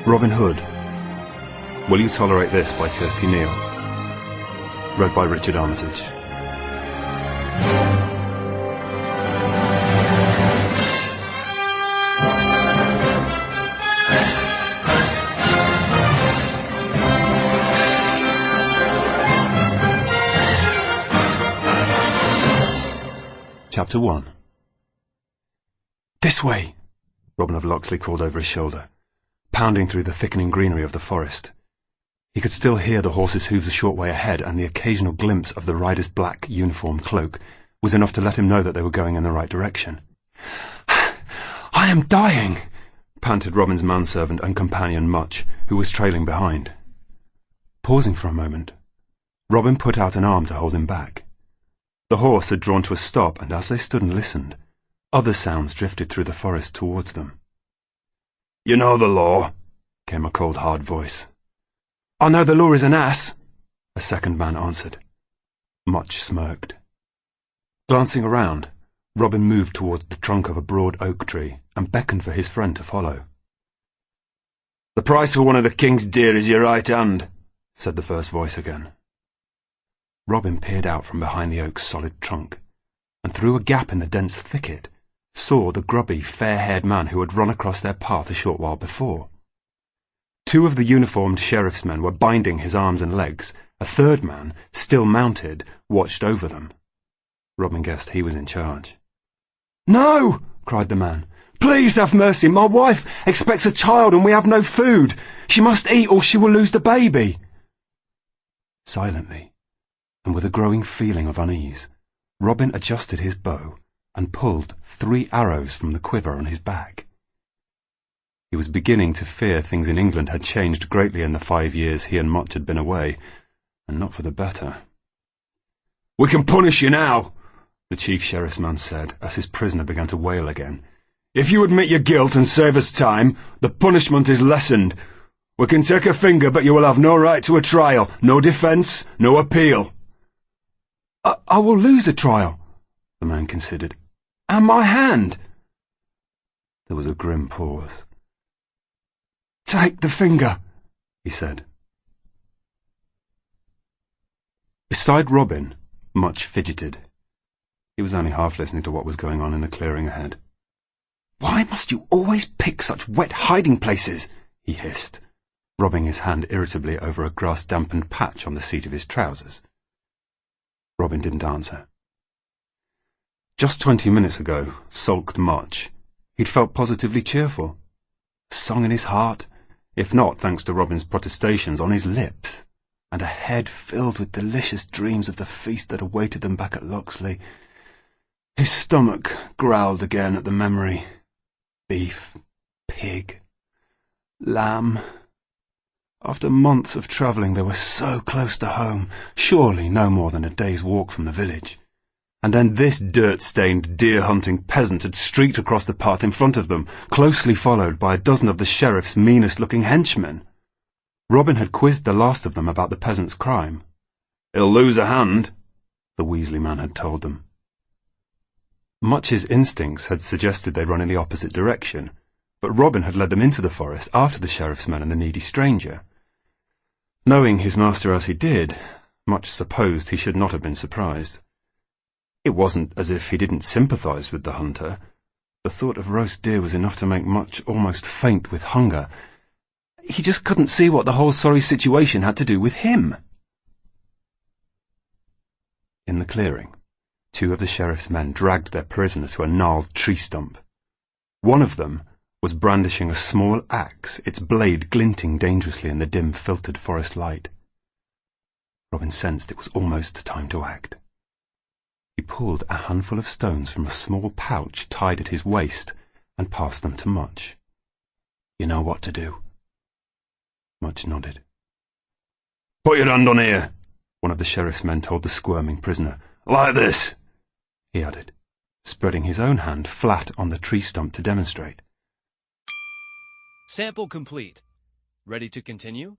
Robin Hood. Will You Tolerate This by Kirsty Neal. Read by Richard Armitage. Chapter 1. "This way," Robin of Locksley called over his shoulder, pounding through the thickening greenery of the forest. He could still hear the horse's hoofs a short way ahead, and the occasional glimpse of the rider's black uniformed cloak was enough to let him know that they were going in the right direction. "I am dying," panted Robin's manservant and companion Much, who was trailing behind. Pausing for a moment, Robin put out an arm to hold him back. The horse had drawn to a stop, and as they stood and listened, other sounds drifted through the forest towards them. "You know the law," came a cold, hard voice. "I know the law is an ass," a second man answered. Much smirked. Glancing around, Robin moved towards the trunk of a broad oak tree and beckoned for his friend to follow. "The price for one of the king's deer is your right hand," said the first voice again. Robin peered out from behind the oak's solid trunk, and through a gap in the dense thicket saw the grubby, fair-haired man who had run across their path a short while before. Two of the uniformed sheriff's men were binding his arms and legs. A third man, still mounted, watched over them. Robin guessed he was in charge. "No!" cried the man. "Please have mercy! My wife expects a child and we have no food. She must eat or she will lose the baby." Silently, and with a growing feeling of unease, Robin adjusted his bow and pulled 3 arrows from the quiver on his back. He was beginning to fear things in England had changed greatly in the 5 years he and Much had been away, and not for the better. "We can punish you now," the chief sheriff's man said, as his prisoner began to wail again. "If you admit your guilt and save us time, the punishment is lessened. We can take a finger, but you will have no right to a trial, no defence, no appeal." I will lose a trial," the man considered. "And my hand." There was a grim pause. "Take the finger," he said. Beside Robin, Much fidgeted. He was only half listening to what was going on in the clearing ahead. "Why must you always pick such wet hiding places?" he hissed, rubbing his hand irritably over a grass-dampened patch on the seat of his trousers. Robin didn't answer. Just 20 minutes ago, sulked Much, he'd felt positively cheerful. A song in his heart, if not, thanks to Robin's protestations, on his lips, and a head filled with delicious dreams of the feast that awaited them back at Locksley. His stomach growled again at the memory. Beef, pig, lamb. After months of travelling, they were so close to home, surely no more than a day's walk from the village. And then this dirt-stained, deer-hunting peasant had streaked across the path in front of them, closely followed by a dozen of the sheriff's meanest-looking henchmen. Robin had quizzed the last of them about the peasant's crime. "He'll lose a hand," the Weasley man had told them. Much's instincts had suggested they run in the opposite direction, but Robin had led them into the forest after the sheriff's men and the needy stranger. Knowing his master as he did, Much supposed he should not have been surprised. It wasn't as if he didn't sympathise with the hunter. The thought of roast deer was enough to make Much almost faint with hunger. He just couldn't see what the whole sorry situation had to do with him. In the clearing, 2 of the sheriff's men dragged their prisoner to a gnarled tree stump. One of them was brandishing a small axe, its blade glinting dangerously in the dim, filtered forest light. Robin sensed it was almost time to act. He pulled a handful of stones from a small pouch tied at his waist and passed them to Much. "You know what to do." Much nodded. "Put your hand on here," one of the sheriff's men told the squirming prisoner. "Like this," he added, spreading his own hand flat on the tree stump to demonstrate. Sample complete. Ready to continue?